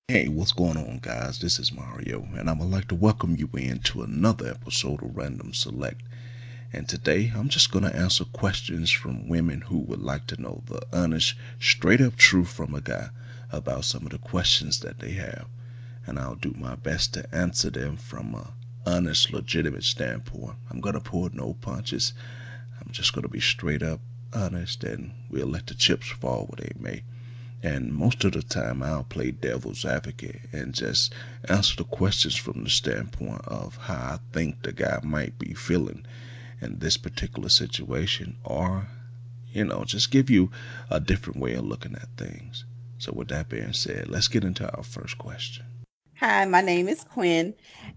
Hey, what's going on, guys? This is Mario, and I would like to welcome you into another episode of Random Select. And today, I'm just going to answer questions from women who would like to know the honest, straight up truth from a guy about some of the questions that they have. And I'll do my best to answer them from a honest, legitimate standpoint. I'm going to pull no punches. I'm just going to be straight up honest, and we'll let the chips fall where they may. And most of the time, I'll play devil's advocate and just answer the questions from the standpoint of how I think the guy might be feeling in this particular situation, or, just give you a different way of looking at things. So, with that being said, let's get into our first question. Hi, my name is Quinn,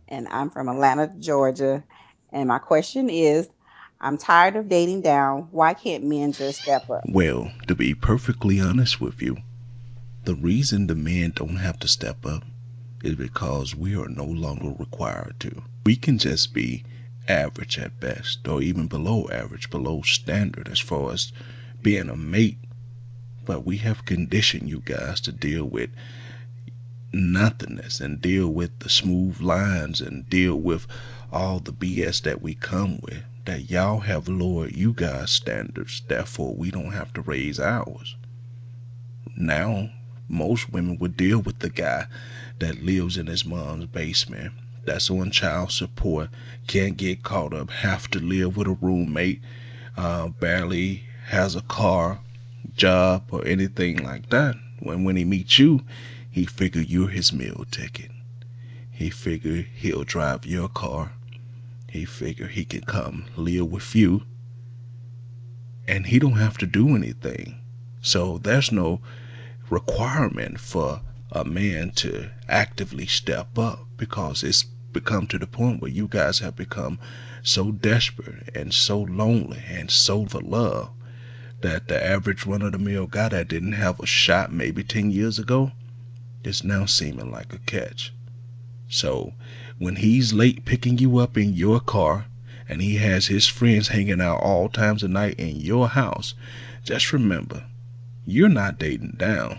and I'm from Atlanta, Georgia. And my question is I'm tired of dating down. Why can't men just step up? Well, to be perfectly honest with you, the reason the men don't have to step up is because we are no longer required to. We can just be average at best, or even below average, below standard as far as being a mate. But we have conditioned you guys to deal with nothingness and deal with the smooth lines and deal with all the BS that we come with. That y'all have lowered you guys' standards, therefore we don't have to raise ours. Now, most women would deal with the guy that lives in his mom's basement, that's on child support, can't get caught up, have to live with a roommate, barely has a car, job, or anything like that. When he meets you, he figure you're his meal ticket. He figure he'll drive your car. He figure he can come live with you, and he don't have to do anything. So there's no requirement for a man to actively step up because it's become to the point where you guys have become so desperate and so lonely and so for love that the average run of the mill guy that didn't have a shot maybe 10 years ago is now seeming like a catch. So when he's late picking you up in your car and he has his friends hanging out all times of night in your house, just remember, you're not dating down.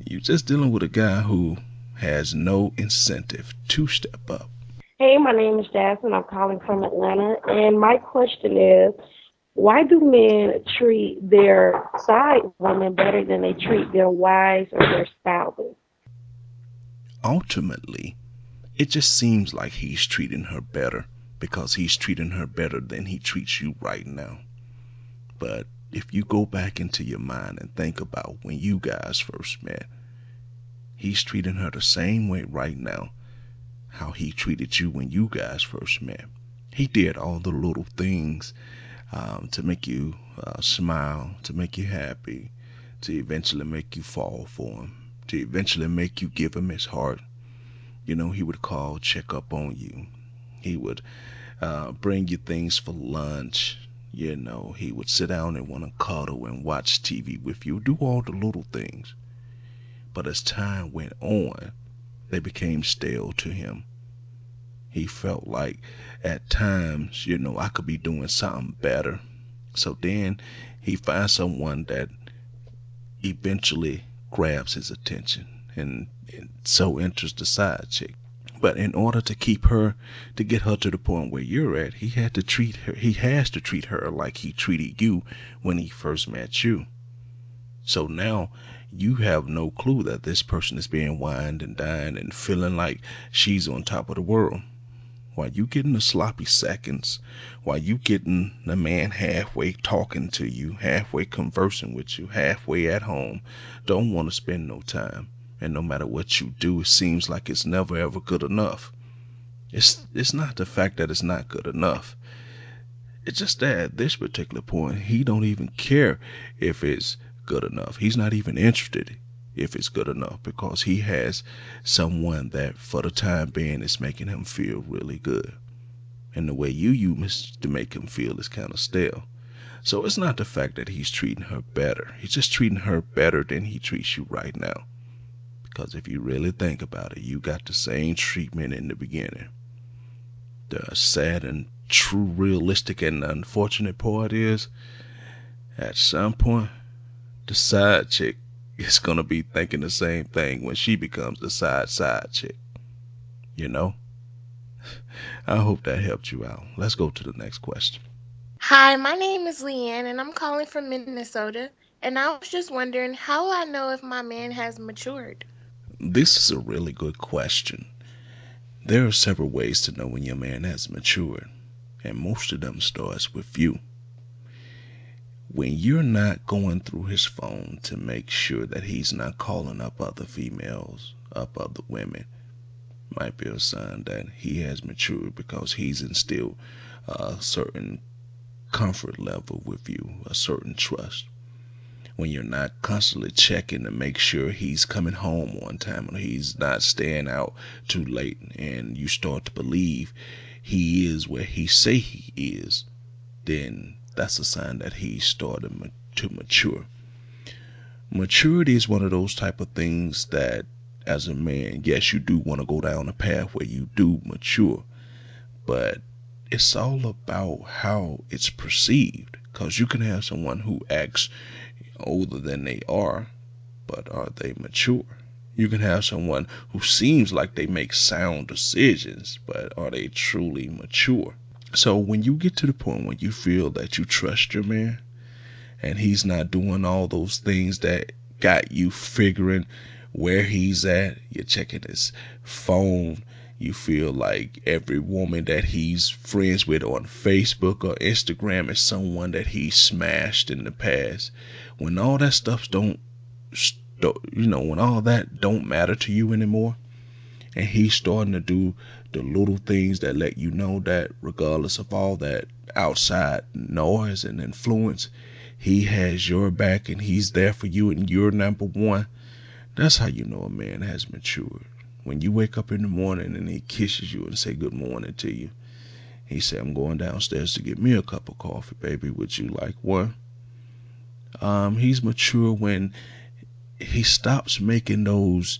You're just dealing with a guy who has no incentive to step up. Hey, my name is Jasmine. I'm calling from Atlanta. And my question is, why do men treat their side women better than they treat their wives or their spouses? Ultimately, it just seems like he's treating her better because he's treating her better than he treats you right now. But if you go back into your mind and think about when you guys first met, he's treating her the same way right now how he treated you when you guys first met. He did all the little things to make you smile, to make you happy, to eventually make you fall for him, to eventually make you give him his heart. He would call, check up on you. He would bring you things for lunch. He would sit down and want to cuddle and watch TV with you, do all the little things. But as time went on, they became stale to him. He felt like at times, I could be doing something better. So then he finds someone that eventually grabs his attention and so enters the side chick. But in order to keep her, to get her to the point where you're at, he has to treat her like he treated you when he first met you. So now you have no clue that this person is being wined and dined and feeling like she's on top of the world. While you getting the sloppy seconds, while you getting the man halfway talking to you, halfway conversing with you, halfway at home, don't want to spend no time. And no matter what you do, it seems like it's never ever good enough. It's not the fact that it's not good enough. It's just that at this particular point, he don't even care if it's good enough. He's not even interested if it's good enough because he has someone that for the time being is making him feel really good. And the way you use to make him feel is kind of stale. So it's not the fact that he's treating her better. He's just treating her better than he treats you right now. Because if you really think about it, you got the same treatment in the beginning. The sad and true, realistic, and unfortunate part is, at some point, the side chick is gonna be thinking the same thing when she becomes the side chick. You know? I hope that helped you out. Let's go to the next question. Hi, my name is Leanne and I'm calling from Minnesota. And I was just wondering how will I know if my man has matured? This is a really good question. There are several ways to know when your man has matured, and most of them starts with you. When you're not going through his phone to make sure that he's not calling up other females, up other women, might be a sign that he has matured because he's instilled a certain comfort level with you, a certain trust. When you're not constantly checking to make sure he's coming home on time or he's not staying out too late, and you start to believe he is where he say he is, then that's a sign that he's starting to mature. Maturity is one of those type of things that, as a man, yes, you do want to go down a path where you do mature, but it's all about how it's perceived. Because you can have someone who acts older than they are, but are they mature? You can have someone who seems like they make sound decisions, but are they truly mature? So when you get to the point where you feel that you trust your man and he's not doing all those things that got you figuring where he's at, you're checking his phone, you feel like every woman that he's friends with on Facebook or Instagram is someone that he smashed in the past. When all that stuff don't, when all that don't matter to you anymore, and he's starting to do the little things that let you know that regardless of all that outside noise and influence, he has your back and he's there for you and you're number one. That's how you know a man has matured. When you wake up in the morning and he kisses you and say good morning to you, he say, I'm going downstairs to get me a cup of coffee, baby. Would you like one? He's mature when he stops making those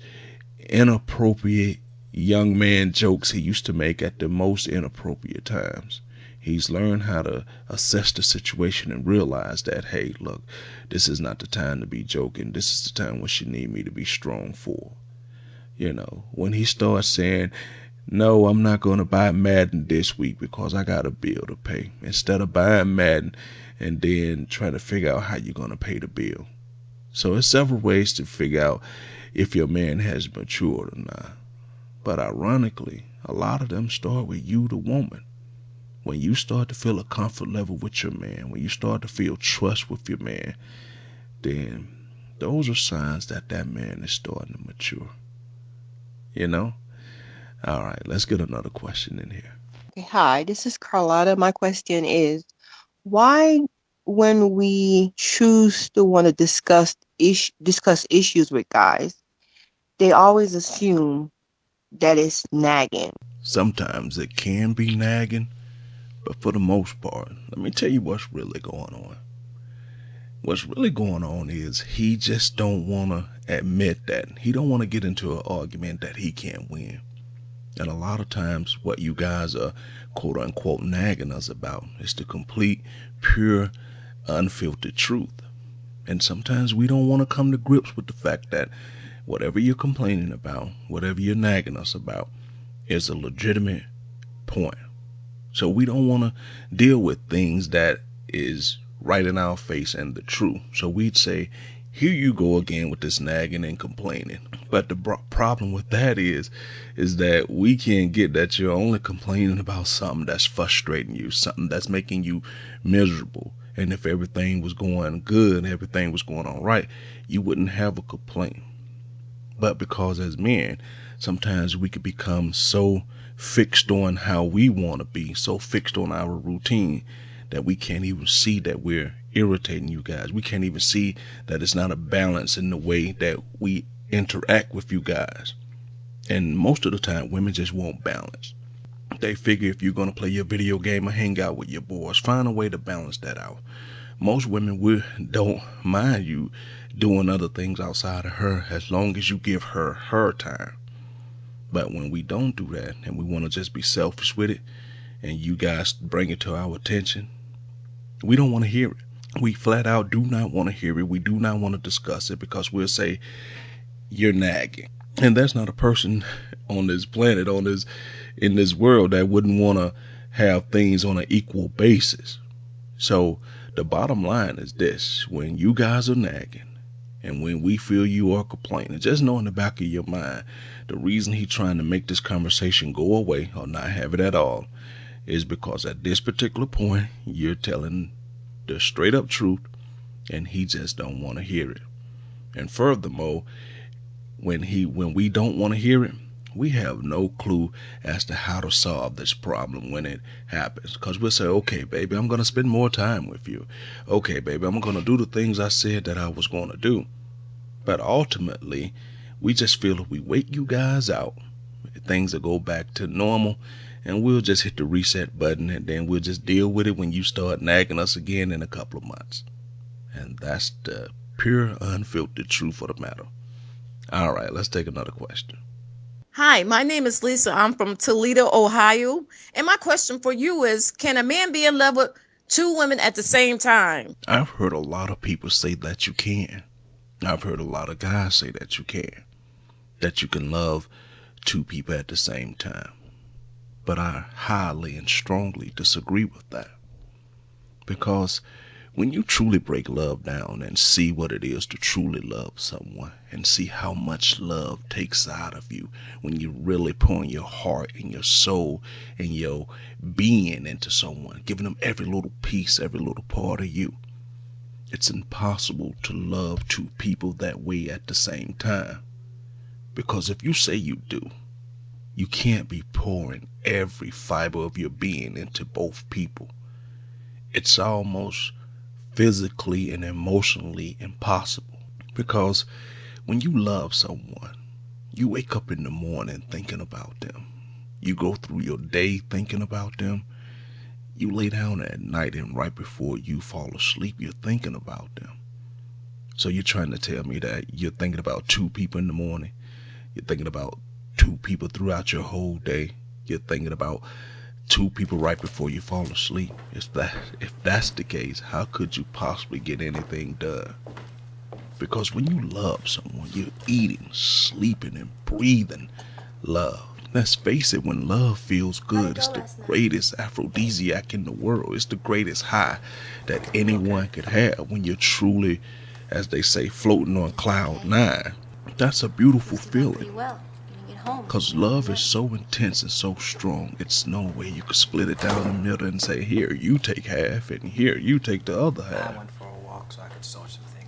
inappropriate young man jokes he used to make at the most inappropriate times. He's learned how to assess the situation and realize that, hey, look, this is not the time to be joking. This is the time when she need me to be strong for. When he starts saying, no, I'm not going to buy Madden this week because I got a bill to pay. Instead of buying Madden and then trying to figure out how you're going to pay the bill. So there's several ways to figure out if your man has matured or not. But ironically, a lot of them start with you, the woman. When you start to feel a comfort level with your man, when you start to feel trust with your man, then those are signs that that man is starting to mature. You know? All right, let's get another question in here. Okay, hi, this is Carlotta. My question is, why, when we choose to want to discuss issues with guys, they always assume that it's nagging? Sometimes it can be nagging, but for the most part, let me tell you what's really going on. What's really going on is he just don't want to admit that. He don't want to get into an argument that he can't win. And a lot of times what you guys are quote unquote nagging us about is the complete, pure, unfiltered truth. And sometimes we don't want to come to grips with the fact that whatever you're complaining about, whatever you're nagging us about, is a legitimate point. So we don't want to deal with things that is right in our face and the truth. So we'd say, here you go again with this nagging and complaining. But the problem with that is that we can't get that you're only complaining about something that's frustrating you, something that's making you miserable. And if everything was going good, everything was going all right, you wouldn't have a complaint. But because as men, sometimes we could become so fixed on how we want to be, so fixed on our routine, that we can't even see that we're irritating you guys. We can't even see that it's not a balance in the way that we interact with you guys. And most of the time, women just want balance. They figure if you're going to play your video game or hang out with your boys, find a way to balance that out. Most women don't mind you doing other things outside of her as long as you give her her time. But when we don't do that and we want to just be selfish with it and you guys bring it to our attention, we don't want to hear it. We flat out do not want to hear it. We do not want to discuss it because we'll say you're nagging. And there's not a person on this planet, in this world, that wouldn't want to have things on an equal basis. So the bottom line is this: when you guys are nagging and when we feel you are complaining, just know in the back of your mind, the reason he's trying to make this conversation go away or not have it at all is because at this particular point you're telling the straight up truth and he just don't want to hear it. And furthermore, when we don't want to hear it, we have no clue as to how to solve this problem when it happens. Because we'll say, okay, baby, I'm going to spend more time with you. Okay, baby, I'm going to do the things I said that I was going to do. But ultimately, we just feel if we wait you guys out, things will go back to normal and we'll just hit the reset button and then we'll just deal with it when you start nagging us again in a couple of months. And that's the pure, unfiltered truth of the matter. All right, let's take another question. Hi, my name is Lisa. I'm from Toledo, Ohio. And my question for you is, can a man be in love with two women at the same time? I've heard a lot of people say that you can. I've heard a lot of guys say that you can. That you can love two people at the same time. But I highly and strongly disagree with that. Because when you truly break love down and see what it is to truly love someone and see how much love takes out of you when you really pouring your heart and your soul and your being into someone, giving them every little piece, every little part of you, it's impossible to love two people that way at the same time. Because if you say you do, you can't be pouring every fiber of your being into both people. It's almost physically and emotionally impossible. Because when you love someone, you wake up in the morning thinking about them. You go through your day thinking about them. You lay down at night and right before you fall asleep, you're thinking about them. So you're trying to tell me that you're thinking about two people in the morning. You're thinking about two people throughout your whole day. You're thinking about two people right before you fall asleep. If that's the case, how could you possibly get anything done? Because when you love someone, you're eating, sleeping, and breathing love. Let's face it, when love feels good, it's the greatest aphrodisiac in the world. It's the greatest high that anyone could have when you're truly, as they say, floating on cloud nine. That's a beautiful feeling. Because love is so intense and so strong, it's no way you could split it down the middle and say, here, you take half, and here, you take the other half.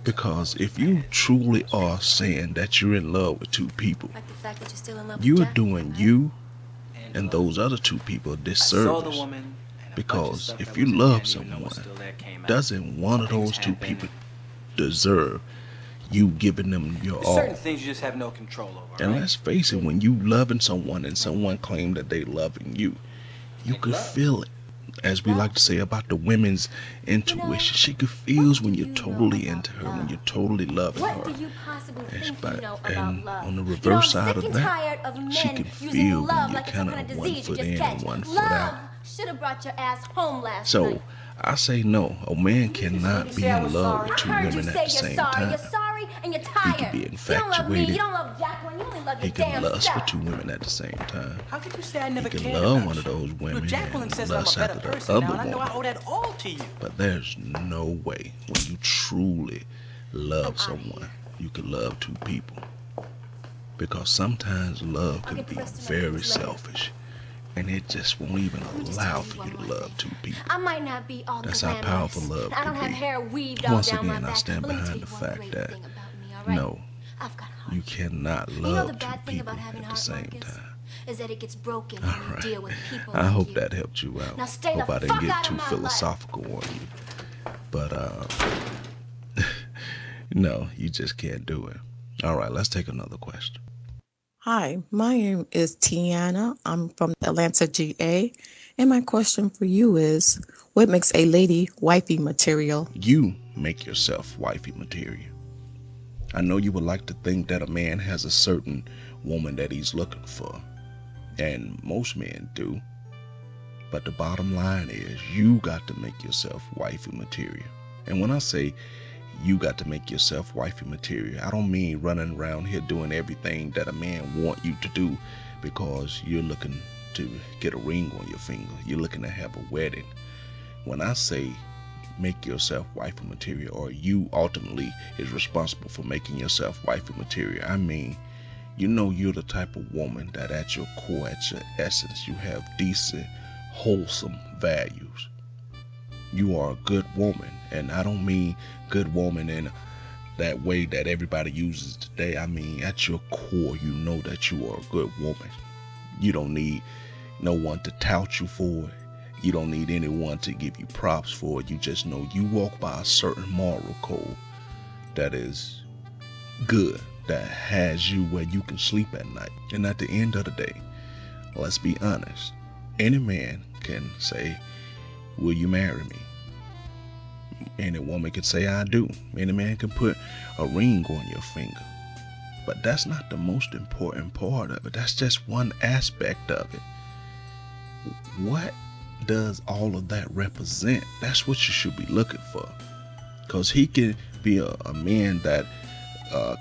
Because if you truly are saying that you're in love with two people, you are doing you and those other two people a disservice. Because if you love someone, doesn't one of those two people deserve you giving them your all? Certain things you just have no control over. And let's face it, when you loving someone and someone claim that they loving you, you could feel it. As we like to say about the women's intuition, she could feel when you're totally into her, when you're totally loving her. And on the reverse side of that, she can feel when you're kind of one foot in and one foot out. So I say no, a man cannot be in love with two women at the same time. He can be infatuated. He can lust for two women at the same time. How could you say I never He cared can love about one of you? those women Jacqueline and says I'm a lust better after the person other now, and I know I owe woman. that all to you. But there's no way when you truly love someone, you can love two people. Because sometimes love can be very selfish. And it just won't even allow for you to love two people. That's how powerful love can be. Once again, I stand behind the fact that no, you cannot love two people at the same time. All right. I hope that helped you out. Hope I didn't get too philosophical on you. But no, you just can't do it. All right, let's take another question. Hi, my name is Tiana. I'm from Atlanta, GA. And my question for you is, what makes a lady wifey material? You make yourself wifey material. I know you would like to think that a man has a certain woman that he's looking for. And most men do. But the bottom line is you got to make yourself wifey material. And when I say you got to make yourself wifey material, I don't mean running around here doing everything that a man want you to do because you're looking to get a ring on your finger. You're looking to have a wedding. When I say make yourself wifey material, or you ultimately is responsible for making yourself wifey material, I mean, you know, you're the type of woman that at your core, at your essence, you have decent, wholesome values. You are a good woman, and I don't mean good woman in that way that everybody uses today. I mean, at your core, you know that you are a good woman. You don't need no one to tout you for it. You don't need anyone to give you props for it. You just know you walk by a certain moral code that is good, that has you where you can sleep at night. And at the end of the day, let's be honest, any man can say, will you marry me? Any woman can say, I do. Any man can put a ring on your finger. But that's not the most important part of it. That's just one aspect of it. What does all of that represent? That's what you should be looking for. Because he can be a man that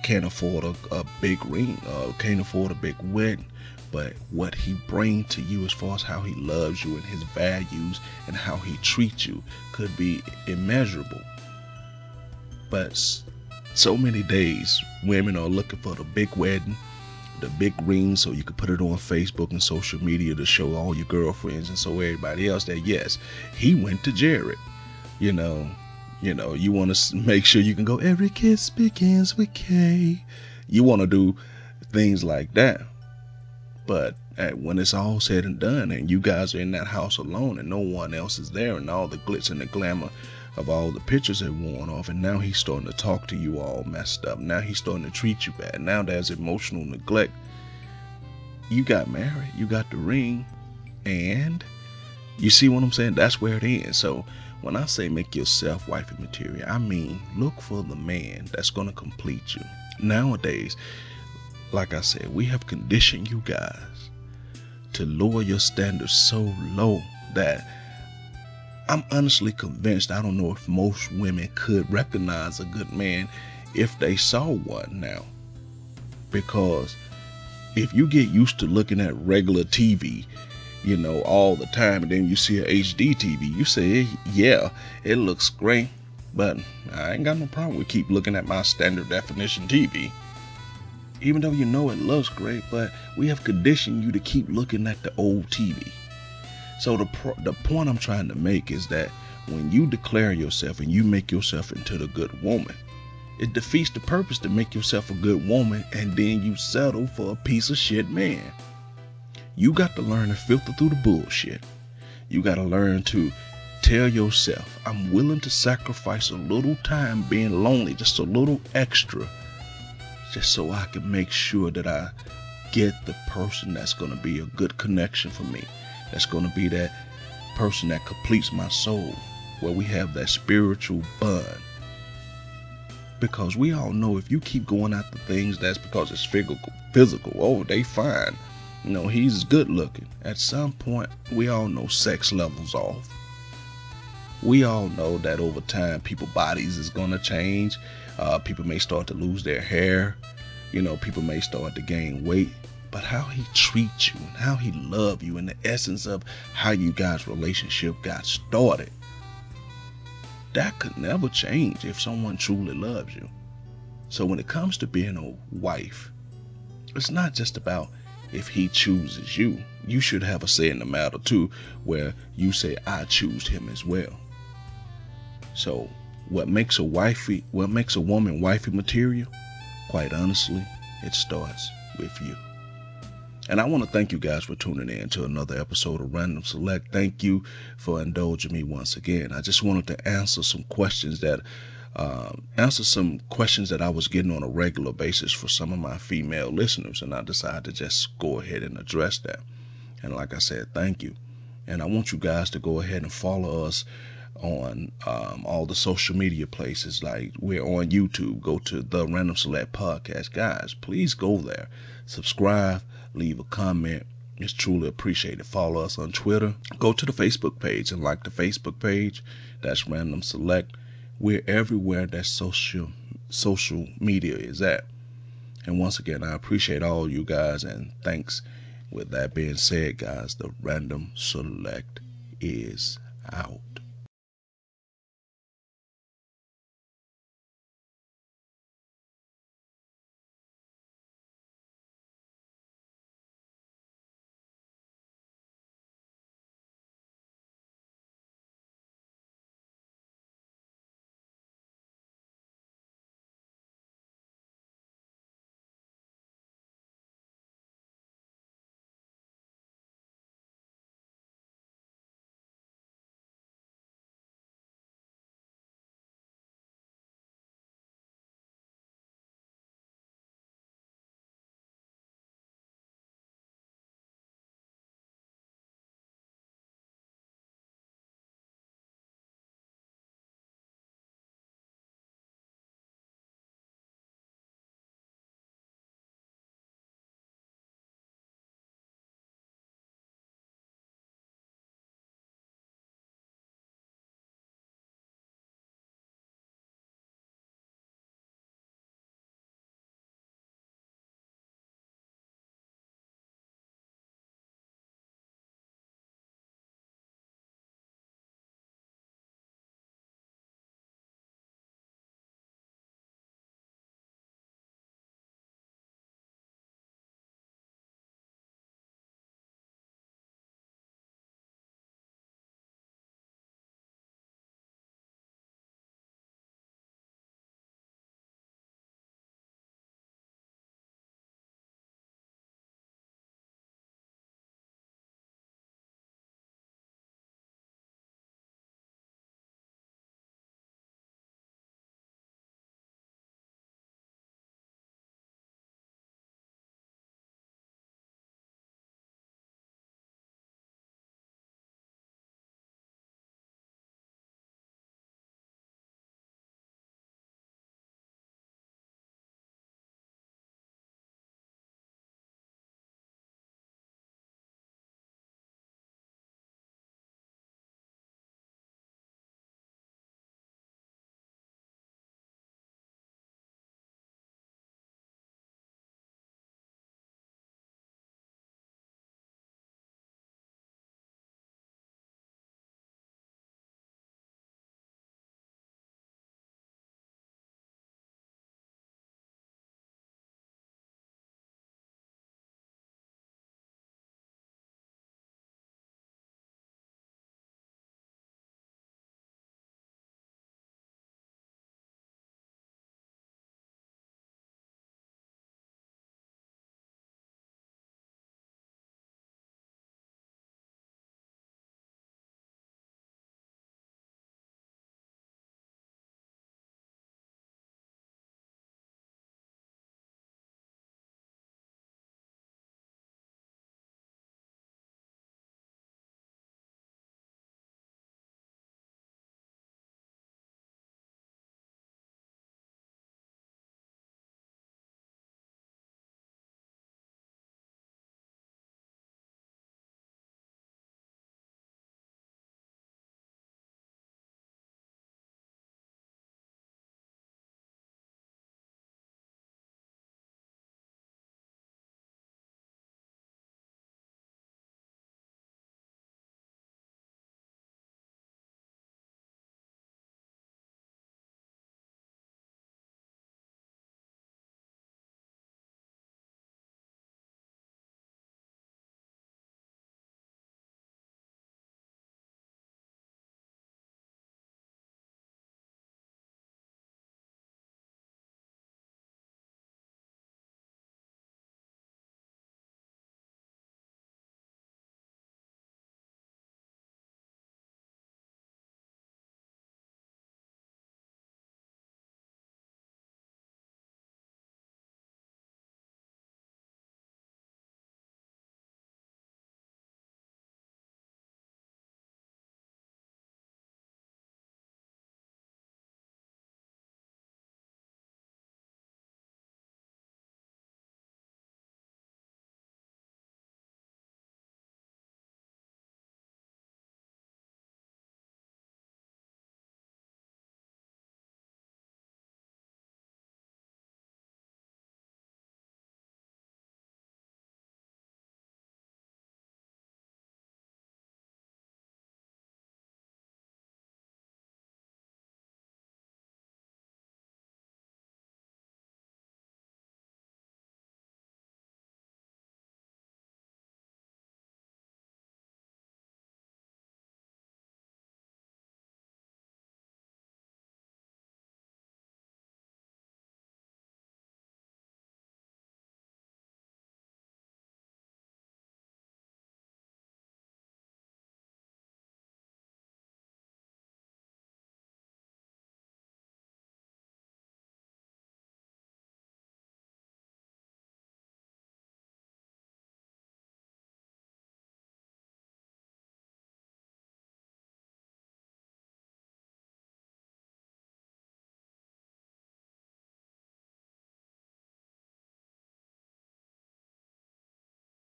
can't afford a big ring, can't afford a big wedding, but what he brings to you as far as how he loves you and his values and how he treats you could be immeasurable. But so many days women are looking for the big wedding, the big ring, so you can put it on Facebook and social media to show all your girlfriends and so everybody else that yes, he went to Jared. You know, you want to make sure you can go, every kiss begins with K. You want to do things like that. But when it's all said and done and you guys are in that house alone and no one else is there and all the glitz and the glamour of all the pictures have worn off, and now he's starting to talk to you all messed up. Now he's starting to treat you bad. Now there's emotional neglect. You got married, you got the ring, and you see what I'm saying? That's where it ends. So when I say make yourself wifey material, I mean look for the man that's going to complete you. Nowadays, like I said, we have conditioned you guys to lower your standards so low that I'm honestly convinced, I don't know if most women could recognize a good man if they saw one now. Because if you get used to looking at regular TV, all the time, and then you see a HD TV, you say, yeah, it looks great, but I ain't got no problem with keep looking at my standard definition TV. Even though you know it looks great, but we have conditioned you to keep looking at the old TV. So the point I'm trying to make is that when you declare yourself and you make yourself into the good woman, it defeats the purpose to make yourself a good woman and then you settle for a piece of shit man. You got to learn to filter through the bullshit. You got to learn to tell yourself, I'm willing to sacrifice a little time being lonely, just a little extra, just so I can make sure that I get the person that's going to be a good connection for me. That's going to be that person that completes my soul, where we have that spiritual bond. Because we all know if you keep going after things, that's because it's physical. Oh, they fine. He's good looking. At some point, we all know sex levels off. We all know that over time, people's bodies is going to change. People may start to lose their hair. People may start to gain weight. But how he treats you and how he loves you and the essence of how you guys' relationship got started, that could never change if someone truly loves you. So when it comes to being a wife, it's not just about if he chooses you. You should have a say in the matter too, where you say, I choose him as well. So what makes a woman wifey material? Quite honestly, it starts with you. And I want to thank you guys for tuning in to another episode of Random Select. Thank you for indulging me once again. I just wanted to answer some questions that I was getting on a regular basis for some of my female listeners, and I decided to just go ahead and address that. And like I said, thank you. And I want you guys to go ahead and follow us on all the social media places. Like we're on YouTube. Go to the Random Select Podcast. Guys, please go there. Subscribe. Leave a comment. It's truly appreciated. Follow us on Twitter. Go to the Facebook page and like the Facebook page. That's Random Select. We're everywhere that social media is at. And once again, I appreciate all you guys and thanks. With that being said, guys, the random select is out.